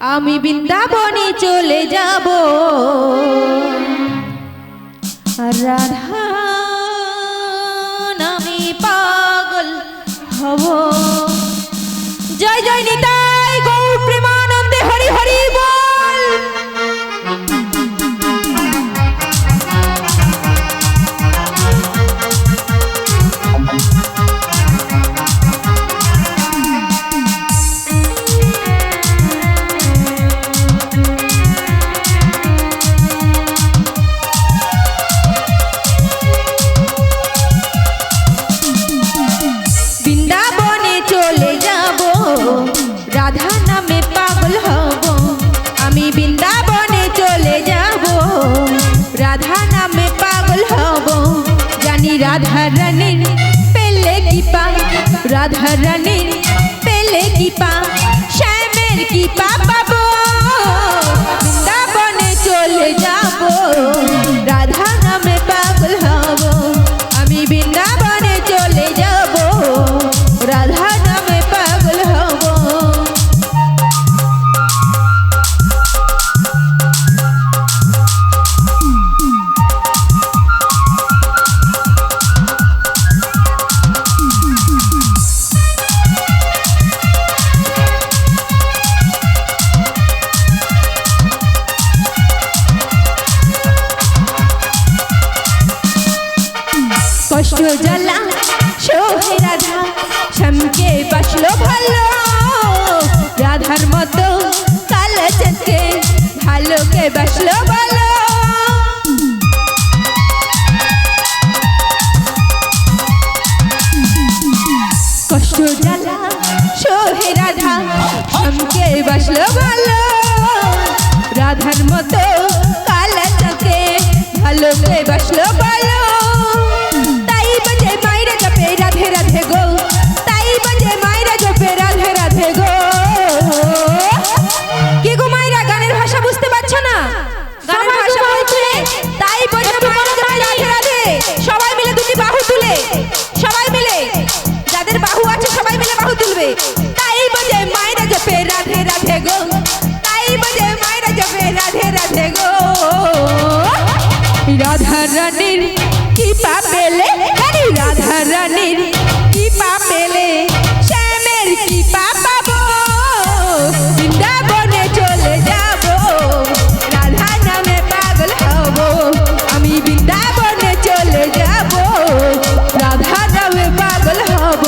আমি বৃন্দাবনে চলে যাব রাধা নামে পাগল হব। জয় জয় নিতাই গৌর প্রেমানন্দে হরি হরি বল। রাধা নামে পাগল হব, আমি বৃন্দাবনে চলে যাব রাধা নামে পাগল হব। জানি রাধা রানীর পেলে কি পা, রাধা রানীর পেলে কি পা, শ্যামের কি পা পাবো। বৃন্দাবনে চলে যাব রাধা নামে পাগল হব, আমি বৃন্দাবনে চলে যাব রাধা নামে পাগল হব। কষ্ট জ্বালা সোহে রাধা, শ্যামকে বাসলো ভালো, রাধার মতো কালাচাঁদকে ভালোকে বাসলো ভালো। কষ্ট জ্বালা সোহে রাধা, শ্যামকে বাসলো ভালো, রাধার মতো কালাচাঁদকে ভালোকে বাসলো ভালো। তাই বাজে মাইরা জপে রাধে রাধে গো, তাই বাজে মাইরা জপে রাধে রাধে গো। কি গো মাইরা, গানের ভাষা বুঝতে পারছো না? গানের ভাষা বলছে তাই বাজে মাইরা জপে রাধে রাধে। সবাই মিলে দুটি বাহু তুলে, সবাই মিলে যাদের বাহু আছে সবাই মিলে বাহু তুলবে। তাই বাজে মাইরা জপে রাধে রাধে গো, তাই বাজে মাইরা জপে রাধে রাধে গো। রাধা রানীর কি পা পেলে, রাধা রানীর কি পা পেলে, শ্যামের কি পা পাবো। বৃন্দাবনে চলে যাব রাধা নামে পাগল হব, আমি বৃন্দাবনে চলে যাব রাধা নামে পাগল হব।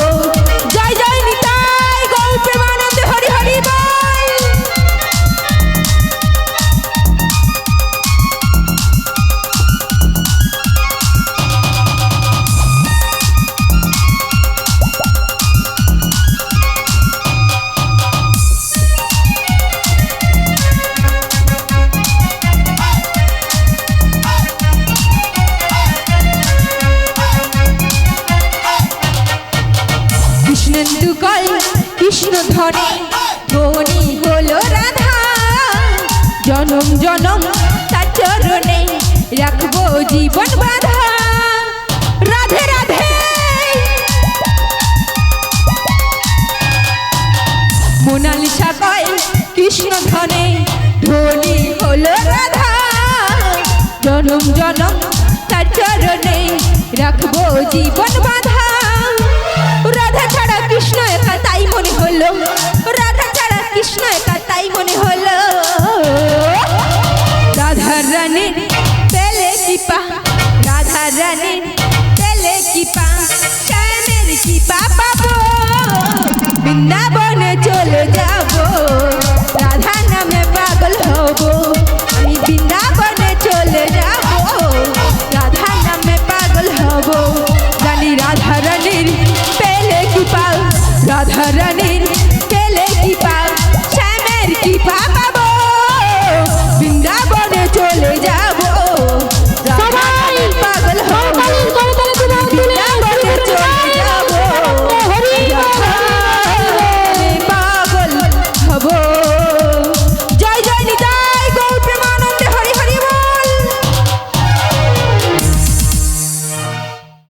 জয় জয় নিতাই গৌর প্রেমানন্দে হরি হরি বল। কৃষ্ণেন্দু কল কৃষ্ণ ধরে ধনী হলো রাধা, জনম জনম তার চরণে রাখবো জীবন বাঁধা। রাধে রাধে মোনালিসা কয় কৃষ্ণ ধনে ধনী হলো রাধা, জনম জনম তার চরণে রাখবো জীবন বাঁধা। রাধা ছাড়া কৃষ্ণ একা তাই মনে হলো, রাধা ছাড়া কৃষ্ণ একা তাই মনে হলো। রাধা রানীর পেলে কি পা, রাধা রানীর পেলে কি পা, শ্যামের কি পা পাবো। বৃন্দাবনে চলে যাব রাধা নামে পাগল হব, আমি বৃন্দা